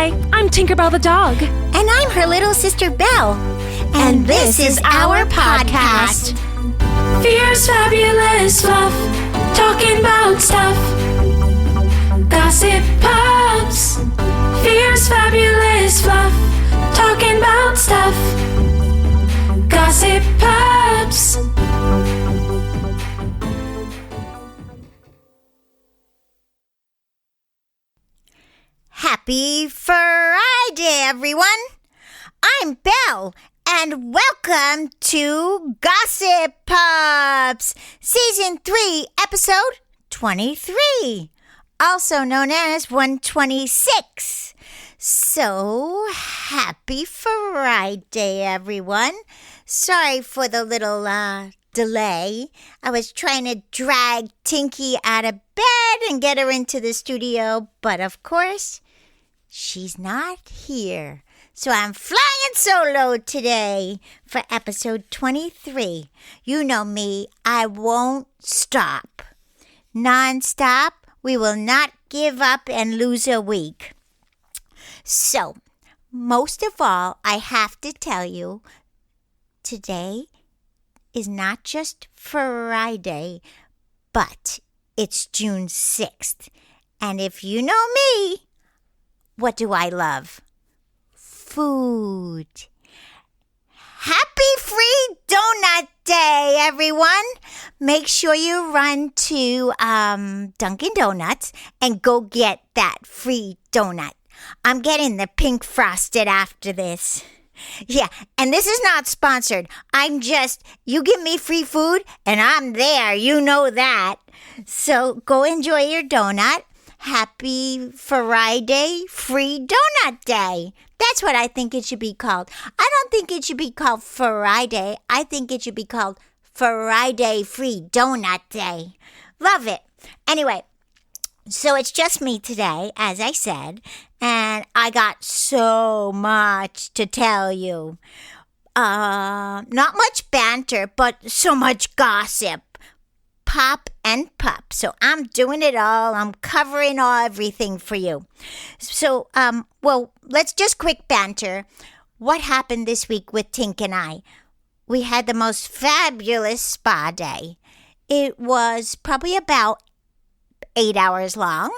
Hi, I'm Tinkerbelle the dog. And I'm her little sister, Belle. And this is our podcast. Fierce, fabulous fluff, talking about stuff. Gossip Pups. Fierce, fabulous fluff, talking about stuff. Gossip Pups. Happy Friday, everyone. I'm Belle, and welcome to Gossip Pups, Season 3, Episode 23, also known as 126. So, happy Friday, everyone. Sorry for the little delay. I was trying to drag Tinky out of bed and get her into the studio, but of course, she's not here. So I'm flying solo today for episode 23. You know me, I won't stop. Non-stop, we will not give up and lose a week. So, most of all, I have to tell you, today is not just Friday, but it's June 6th. And if you know me, what do I love? Food. Happy Free Donut Day, everyone. Make sure you run to Dunkin' Donuts and go get that free donut. I'm getting the pink frosted after this. Yeah, and this is not sponsored. You give me free food and I'm there. You know that. So go enjoy your donut. Happy Friday, Free Donut Day. That's what I think it should be called. I don't think it should be called Friday. I think it should be called Friday Free Donut Day. Love it. Anyway, so it's just me today, as I said, and I got so much to tell you. Not much banter, but so much gossip. Pop and pup. So I'm doing it all. I'm covering everything for you. So, let's just quick banter. What happened this week with Tink and I? We had the most fabulous spa day. It was probably about 8 hours long.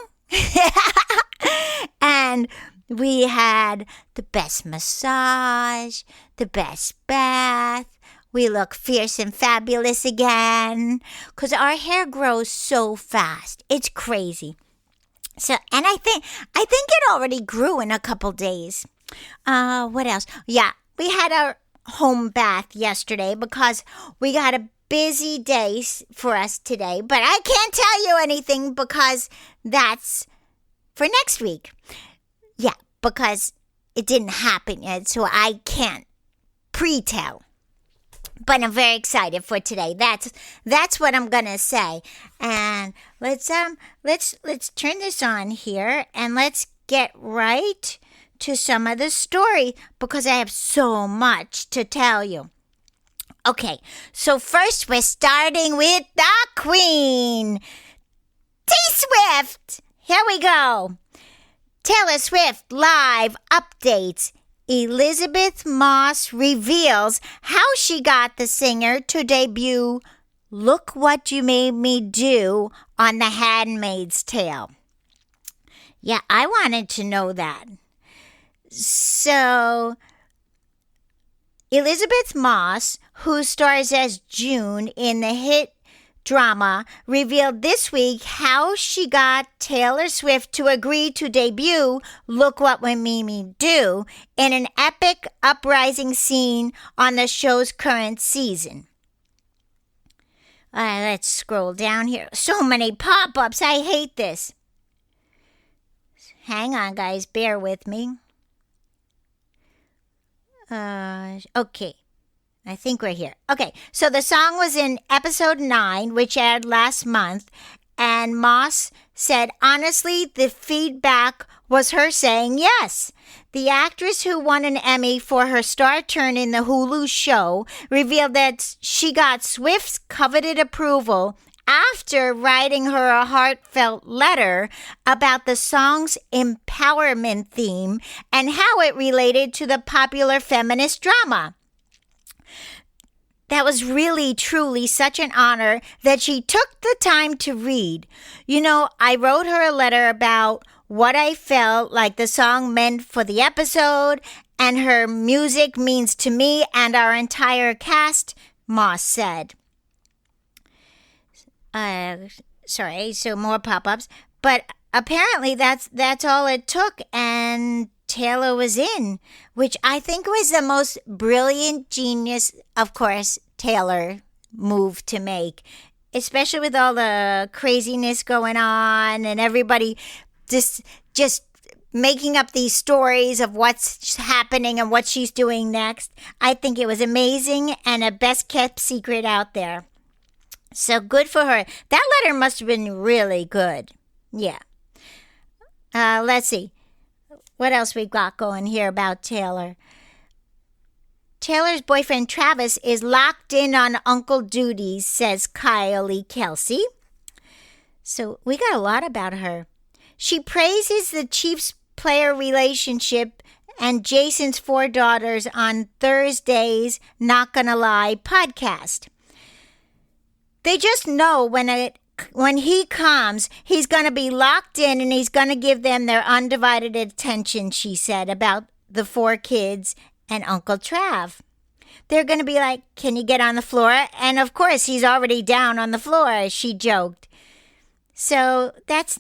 And we had the best massage, the best bath. We look fierce and fabulous again because our hair grows so fast. It's crazy. So, and I think it already grew in a couple days. What else? Yeah, we had our home bath yesterday because we got a busy day for us today. But I can't tell you anything because that's for next week. Yeah, because it didn't happen yet, so I can't pre-tell. But I'm very excited for today. That's what I'm gonna say. And let's turn this on here and let's get right to some of the story because I have so much to tell you. Okay, so first we're starting with the Queen, T-Swift. Here we go. Taylor Swift live updates. Elisabeth Moss reveals how she got the singer to debut Look What You Made Me Do on The Handmaid's Tale. Yeah, I wanted to know that. So, Elisabeth Moss, who stars as June in the hit drama, revealed this week how she got Taylor Swift to agree to debut Look What We Made Me Do in an epic uprising scene on the show's current season. Let's scroll down here. So many pop-ups. I hate this. Hang on, guys. Bear with me. Okay. I think we're here. Okay, so the song was in episode 9, which aired last month, and Moss said, honestly, the feedback was her saying yes. The actress who won an Emmy for her star turn in the Hulu show revealed that she got Swift's coveted approval after writing her a heartfelt letter about the song's empowerment theme and how it related to the popular feminist drama. That was really, truly such an honor that she took the time to read. You know, I wrote her a letter about what I felt like the song meant for the episode and her music means to me and our entire cast, Moss said. So more pop-ups. But apparently that's all it took, and Taylor was in, which I think was the most brilliant genius, of course, Taylor move to make, especially with all the craziness going on and everybody just making up these stories of what's happening and what she's doing next. I think it was amazing and a best kept secret out there. So good for her. That letter must have been really good. Yeah. Let's see. What else we got going here about Taylor? Taylor's boyfriend Travis is locked in on uncle duties, says Kylie Kelsey. So we got a lot about her. She praises the Chiefs-player relationship and Jason's 4 daughters on Thursday's Not Gonna Lie podcast. They just know when he comes, he's going to be locked in and he's going to give them their undivided attention, she said, about the 4 kids and Uncle Trav. They're going to be like, can you get on the floor? And of course, he's already down on the floor, she joked. So that's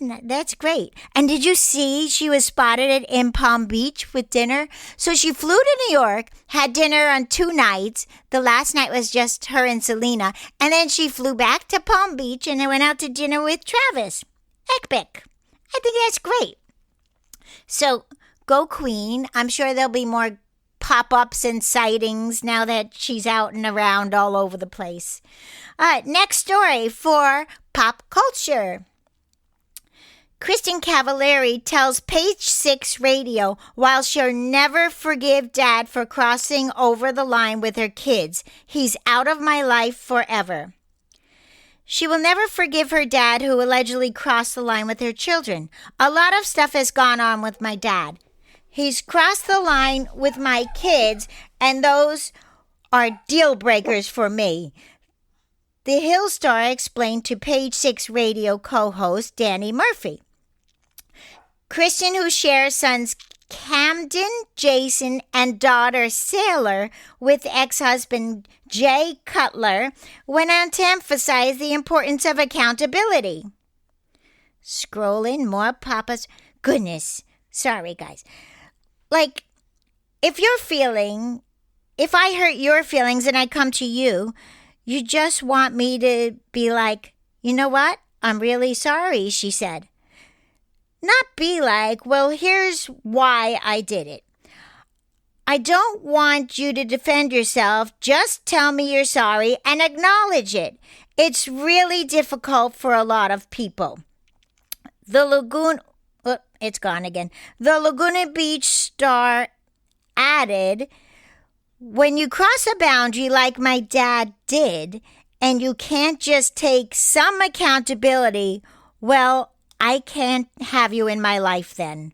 great. And did you see she was spotted in Palm Beach with dinner? So she flew to New York, had dinner on 2 nights. The last night was just her and Selena. And then she flew back to Palm Beach and they went out to dinner with Travis. Epic. I think that's great. So go Queen. I'm sure there'll be more pop-ups and sightings now that she's out and around all over the place. Next story for pop culture. Kristin Cavallari tells Page 6 Radio while she'll never forgive Dad for crossing over the line with her kids. He's out of my life forever. She will never forgive her dad who allegedly crossed the line with her children. A lot of stuff has gone on with my dad. He's crossed the line with my kids, and those are deal breakers for me. The Hill Star explained to Page 6 Radio co-host Danny Murphy. Kristin, who shares sons Camden, Jason, and daughter Sailor with ex-husband Jay Cutler, went on to emphasize the importance of accountability. Scrolling, more papas. Goodness. Sorry, guys. Like, if I hurt your feelings and I come to you, you just want me to be like, you know what? I'm really sorry, she said. Not be like, well, here's why I did it. I don't want you to defend yourself. Just tell me you're sorry and acknowledge it. It's really difficult for a lot of people. It's gone again. The Laguna Beach Star added, when you cross a boundary like my dad did, and you can't just take some accountability, well, I can't have you in my life then.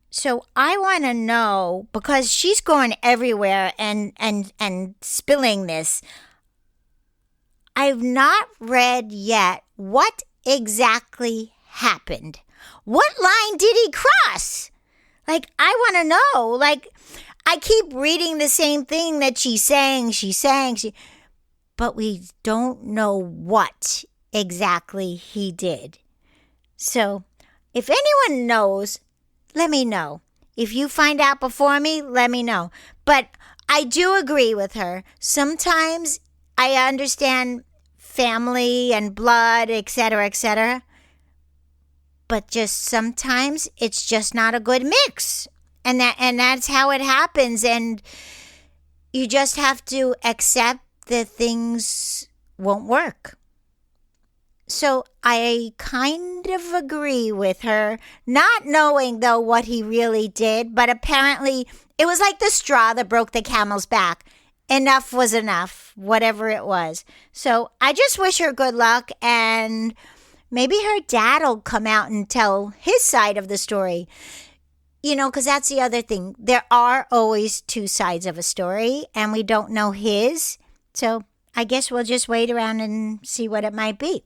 So I want to know, because she's going everywhere and spilling this, I've not read yet what exactly happened. What line did he cross? Like, I want to know. Like, I keep reading the same thing that she's saying, but we don't know what exactly he did. So, if anyone knows, let me know. If you find out before me, let me know. But I do agree with her. Sometimes I understand family and blood, etc., but just sometimes it's just not a good mix. And that's how it happens. And you just have to accept that things won't work. So I kind of agree with her, not knowing, though, what he really did. But apparently it was like the straw that broke the camel's back. enough was enough, whatever it was. So I just wish her good luck, and maybe her dad will come out and tell his side of the story. Because that's the other thing. There are always two sides of a story, and we don't know his. So I guess we'll just wait around and see what it might be.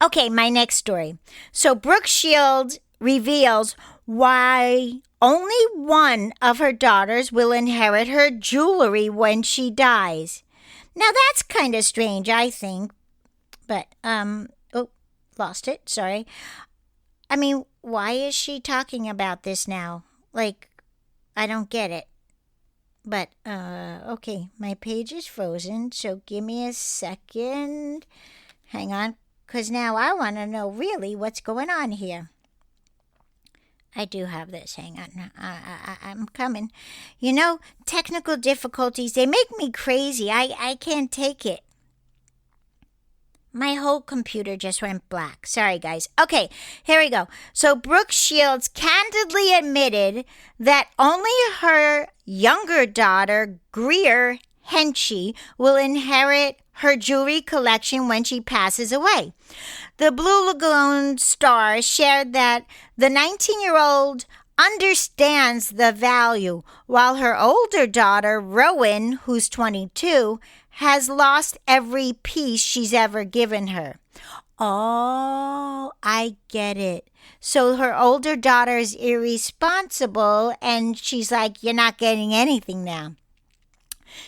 Okay, my next story. So Brooke Shields reveals why only one of her daughters will inherit her jewelry when she dies. Now that's kind of strange, I think. But, lost it, sorry. I mean, why is she talking about this now? I don't get it. But, okay, my page is frozen, so give me a second. Hang on, because now I want to know really what's going on here. I do have this. Hang on. I'm coming. Technical difficulties, they make me crazy. I can't take it. My whole computer just went black. Sorry, guys. Okay, here we go. So Brooke Shields candidly admitted that only her younger daughter, Greer Henchy, will inherit her jewelry collection when she passes away. The Blue Lagoon star shared that the 19-year-old understands the value, while her older daughter, Rowan, who's 22, has lost every piece she's ever given her. Oh, I get it. So her older daughter is irresponsible, and she's like, you're not getting anything now.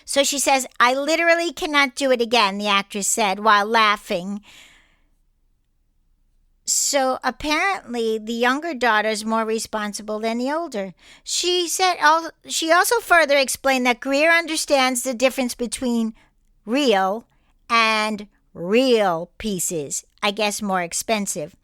So she says, I literally cannot do it again, the actress said while laughing. So apparently the younger daughter is more responsible than the older. She also further explained that Greer understands the difference between real and real pieces, I guess more expensive.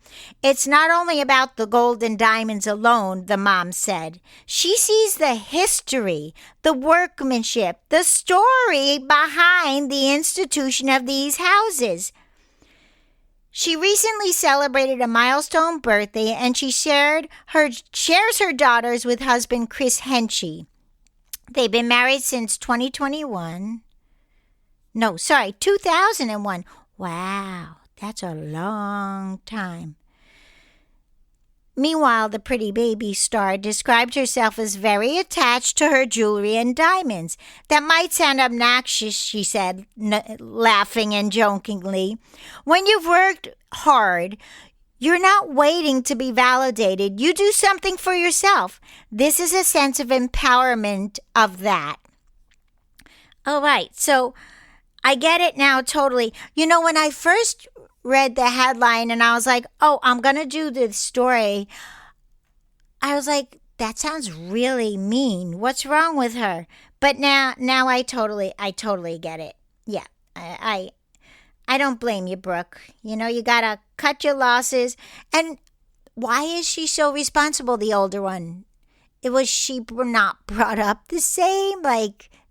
It's not only about the gold and diamonds alone, the mom said. She sees the history, the workmanship, the story behind the institution of these houses. She recently celebrated a milestone birthday, and she shares her daughters with husband Chris Henchy. They've been married since 2001. 2001. Wow, that's a long time. Meanwhile, the pretty baby star described herself as very attached to her jewelry and diamonds. That might sound obnoxious, she said, laughing and jokingly. When you've worked hard, you're not waiting to be validated. You do something for yourself. This is a sense of empowerment of that. All right, so I get it now totally. When I first read the headline and I was like, oh, I'm going to do this story, I was like, that sounds really mean. What's wrong with her? But now I totally get it. Yeah, I don't blame you, Brooke. You got to cut your losses. And why is she so responsible, the older one? Was she not brought up the same?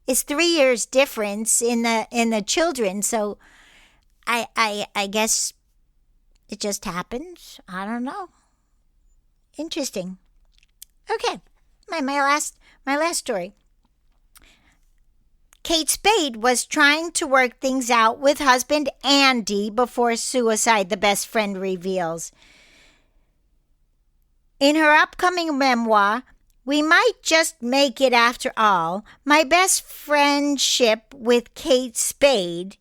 It's 3 years difference in the children, so I guess it just happens. I don't know. Interesting. Okay, my last story. Kate Spade was trying to work things out with husband Andy before suicide, the best friend reveals. In her upcoming memoir, We Might Just Make It After All, my best friendship with Kate Spade,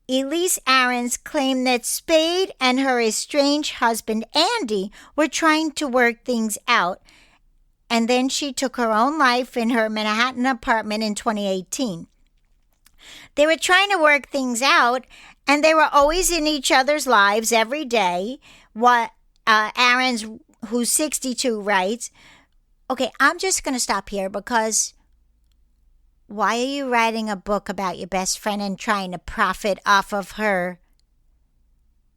Elise Aarons claimed that Spade and her estranged husband Andy were trying to work things out, and then she took her own life in her Manhattan apartment in 2018. They were trying to work things out, and they were always in each other's lives every day. What Aarons, who's 62, writes. Okay, I'm just going to stop here because why are you writing a book about your best friend and trying to profit off of her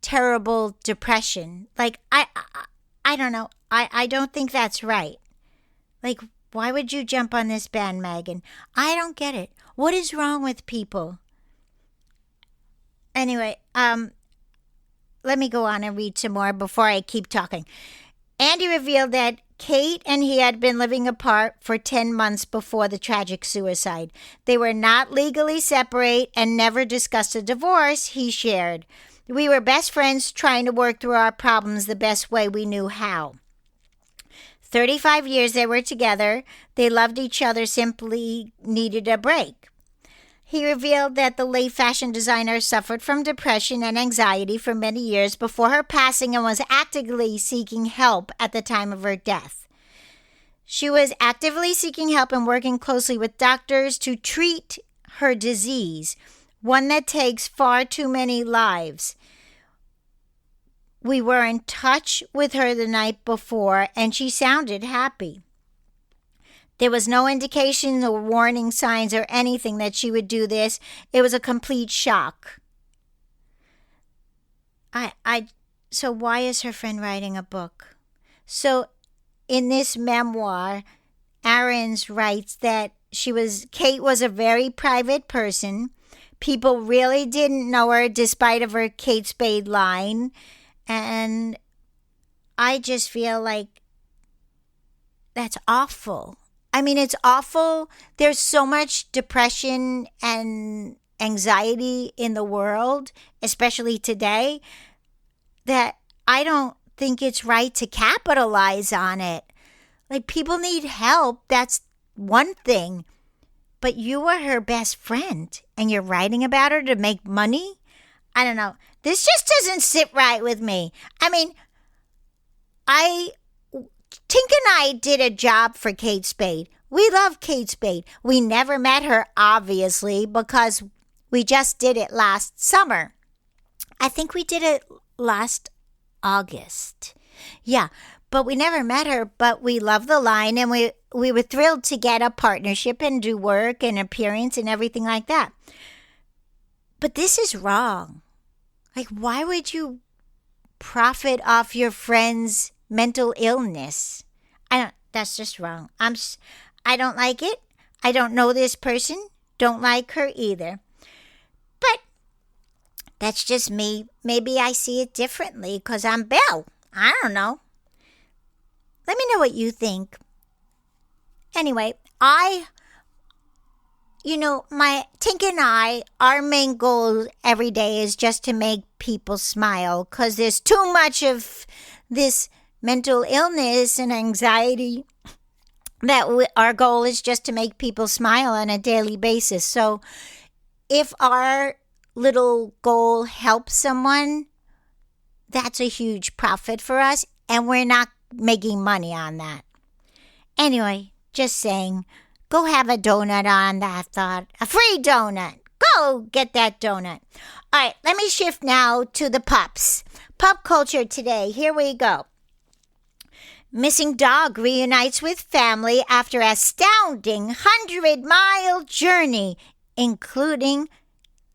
terrible depression? I don't know. I don't think that's right. Why would you jump on this bandwagon? I don't get it. What is wrong with people? Anyway, let me go on and read some more before I keep talking. Andy revealed that Kate and he had been living apart for 10 months before the tragic suicide. They were not legally separate and never discussed a divorce, he shared. We were best friends trying to work through our problems the best way we knew how. 35 years they were together. They loved each other, simply needed a break. He revealed that the late fashion designer suffered from depression and anxiety for many years before her passing and was actively seeking help at the time of her death. She was actively seeking help and working closely with doctors to treat her disease, one that takes far too many lives. We were in touch with her the night before, and she sounded happy. There was no indication or warning signs or anything that she would do this. It was a complete shock. So why is her friend writing a book? So in this memoir, Aarons writes that Kate was a very private person. People really didn't know her despite of her Kate Spade line. And I just feel like that's awful. I mean, it's awful. There's so much depression and anxiety in the world, especially today, that I don't think it's right to capitalize on it. Like, people need help. That's one thing. But you were her best friend and you're writing about her to make money? I don't know. This just doesn't sit right with me. I mean, Tink and I did a job for Kate Spade. We love Kate Spade. We never met her, obviously, because we just did it last summer. I think we did it last August. Yeah, but we never met her, but we love the line, and we were thrilled to get a partnership and do work and appearance and everything like that. But this is wrong. Like, why would you profit off your friend's mental illness? That's just wrong. I don't like it. I don't know this person. Don't like her either. But that's just me. Maybe I see it differently because I'm Belle. I don't know. Let me know what you think. Anyway, my Tink and I, our main goal every day is just to make people smile because there's too much of this mental illness and anxiety that our goal is just to make people smile on a daily basis. So if our little goal helps someone, that's a huge profit for us, and we're not making money on that. Anyway, just saying, go have a donut on that thought. A free donut. Go get that donut. All right, let me shift now to the pups. Pup culture today. Here we go. Missing dog reunites with family after astounding 100-mile journey, including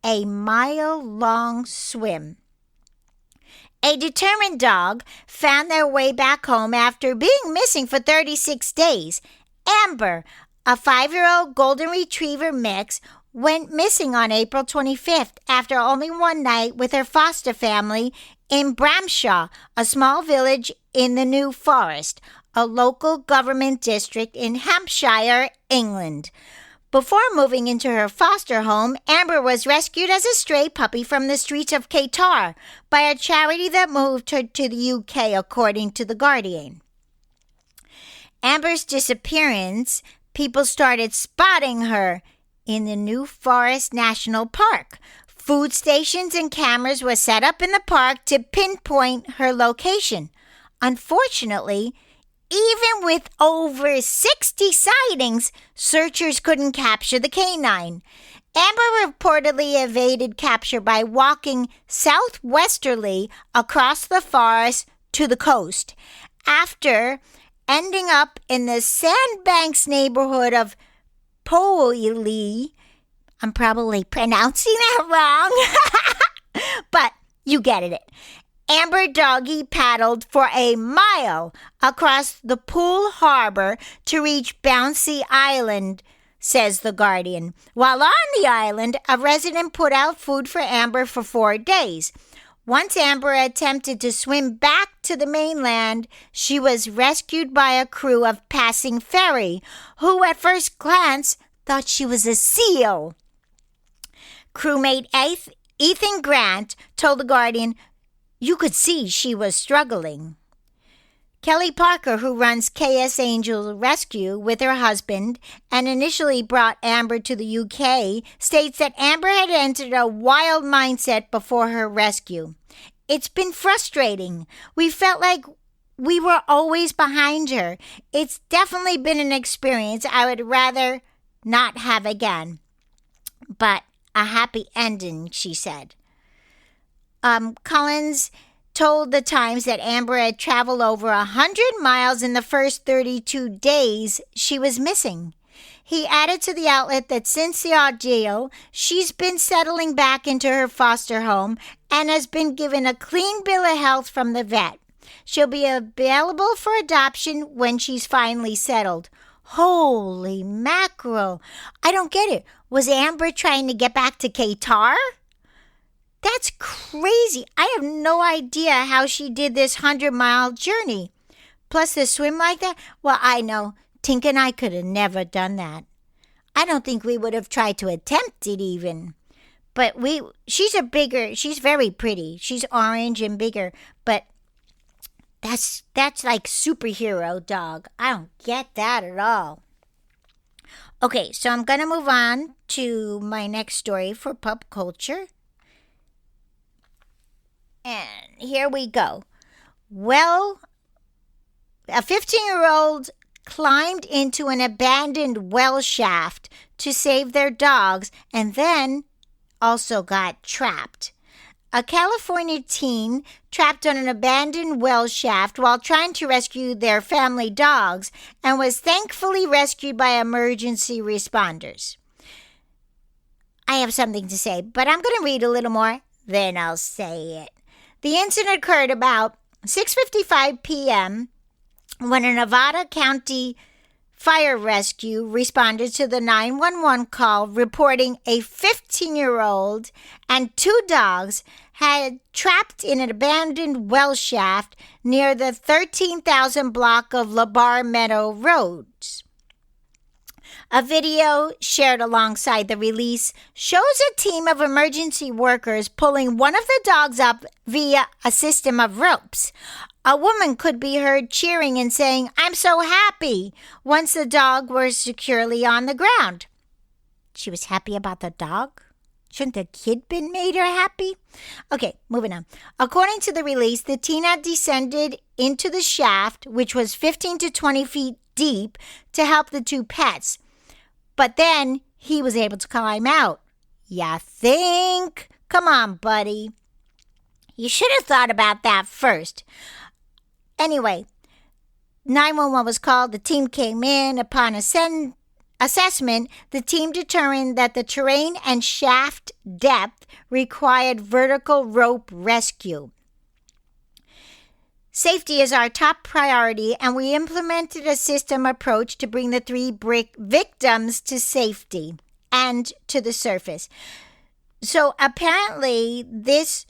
a mile-long swim. A determined dog found their way back home after being missing for 36 days. Amber, a 5-year-old golden retriever mix, went missing on April 25th after only one night with her foster family in Bramshaw, a small village in the New Forest, a local government district in Hampshire, England. Before moving into her foster home, Amber was rescued as a stray puppy from the streets of Qatar by a charity that moved her to the UK, according to The Guardian. Amber's disappearance, people started spotting her in the New Forest National Park. Food stations and cameras were set up in the park to pinpoint her location. Unfortunately, even with over 60 sightings, searchers couldn't capture the canine. Amber reportedly evaded capture by walking southwesterly across the forest to the coast, after ending up in the Sandbanks neighborhood of Poili. I'm probably pronouncing that wrong, but you get it. Amber Doggy paddled for a mile across the Pool Harbor to reach Bouncy Island, says The Guardian. While on the island, a resident put out food for Amber for 4 days. Once Amber attempted to swim back to the mainland, she was rescued by a crew of passing ferry, who at first glance thought she was a seal. Crewmate Ethan Grant told The Guardian, "You could see she was struggling." Kelly Parker, who runs KS Angel Rescue with her husband and initially brought Amber to the UK, states that Amber had entered a wild mindset before her rescue. "It's been frustrating. We felt like we were always behind her. It's definitely been an experience I would rather not have again. But a happy ending," she said. Collins told the Times that Amber had traveled over 100 miles in the first 32 days she was missing. He added to the outlet that since the ordeal, she's been settling back into her foster home and has been given a clean bill of health from the vet. She'll be available for adoption when she's finally settled. Holy mackerel. I don't get it. Was Amber trying to get back to Qatar? That's crazy. I have no idea how she did this 100-mile journey. Plus the swim like that? Well, I know. Tink and I could have never done that. I don't think we would have tried to attempt it even. But she's very pretty. She's orange and bigger. But that's like superhero dog. I don't get that at all. Okay, so I'm going to move on to my next story for pop culture. And here we go. Well, a 15-year-old climbed into an abandoned well shaft to save their dogs and then also got trapped. A California teen trapped on an abandoned well shaft while trying to rescue their family dogs and was thankfully rescued by emergency responders. I have something to say, but I'm going to read a little more, then I'll say it. The incident occurred about 6:55 p.m. when a Nevada County fire rescue responded to the 911 call reporting a 15-year-old and 2 dogs had trapped in an abandoned well shaft near the 13,000 block of LaBar Meadow Roads. A video shared alongside the release shows a team of emergency workers pulling one of the dogs up via a system of ropes. A woman could be heard cheering and saying, "I'm so happy," once the dog was securely on the ground. She was happy about the dog? Shouldn't the kid been made her happy? Okay, moving on. According to the release, the teen had descended into the shaft, which was 15 to 20 feet deep, to help the 2 pets. But then he was able to climb out. Ya think? Come on, buddy. You should have thought about that first. Anyway, 911 was called. The team came in. Upon assessment, the team determined that the terrain and shaft depth required vertical rope rescue. Safety is our top priority, and we implemented a system approach to bring the 3 victims to safety and to the surface. So apparently this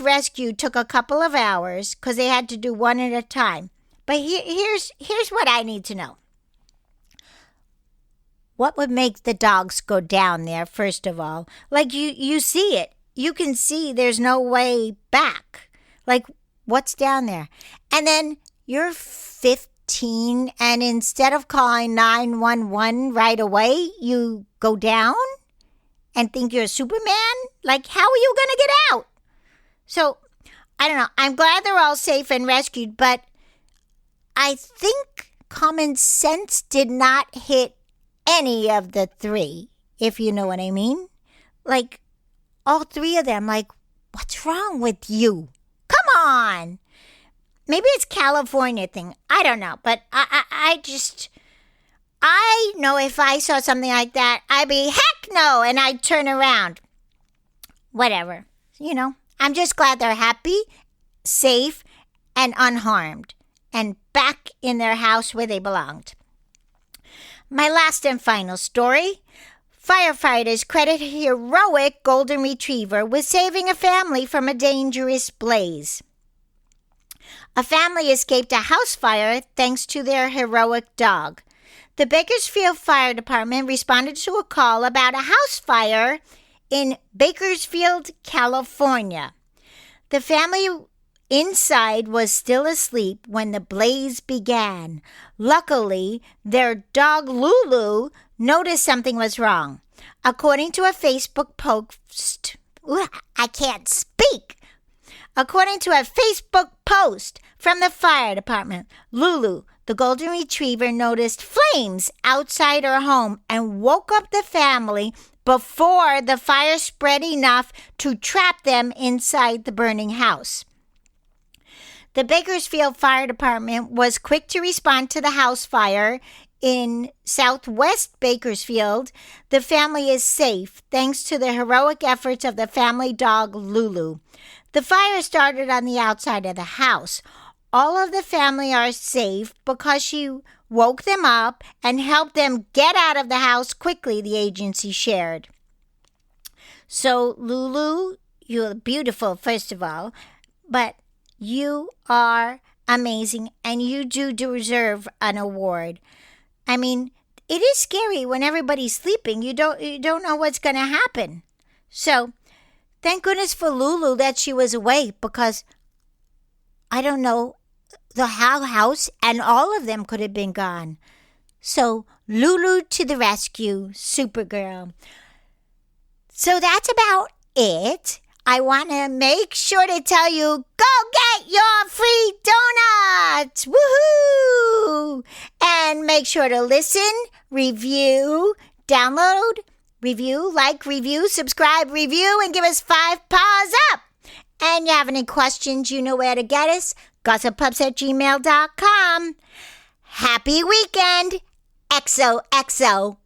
rescue took a couple of hours because they had to do one at a time. But here's what I need to know. What would make the dogs go down there, first of all? Like, you see it. You can see there's no way back. Like, what's down there? And then you're 15, and instead of calling 911 right away, you go down and think you're Superman? Like, how are you going to get out? So, I don't know. I'm glad they're all safe and rescued, but I think common sense did not hit any of the 3, if you know what I mean. Like, all 3 of them, like, what's wrong with you? Come on. Maybe it's California thing. I don't know. But I know if I saw something like that, I'd be, heck no, and I'd turn around. Whatever. You know, I'm just glad they're happy, safe, and unharmed, and back in their house where they belonged. My last and final story. Firefighters credit a heroic golden retriever with saving a family from a dangerous blaze. A family escaped a house fire thanks to their heroic dog. The Bakersfield Fire Department responded to a call about a house fire in Bakersfield, California. The family inside was still asleep when the blaze began. Luckily, their dog Lulu noticed something was wrong. According to a Facebook post, I can't speak. According to a Facebook post from the fire department, Lulu, the golden retriever, noticed flames outside her home and woke up the family before the fire spread enough to trap them inside the burning house. The Bakersfield Fire Department was quick to respond to the house fire in southwest Bakersfield. The family is safe thanks to the heroic efforts of the family dog Lulu. The fire started on the outside of the house. All of the family are safe because she woke them up and helped them get out of the house quickly, the agency shared. So, Lulu, you're beautiful, first of all, but you are amazing and you do deserve an award. I mean, it is scary when everybody's sleeping. You don't know what's going to happen. So, thank goodness for Lulu that she was awake because, I don't know, the house and all of them could have been gone. So, Lulu to the rescue, Supergirl. So that's about it. I want to make sure to tell you, go get your free donuts! Woohoo! And make sure to listen, review, download, review, like, review, subscribe, review, and give us 5 paws up. And you have any questions, you know where to get us. gossippups@gmail.com. Happy weekend. XOXO.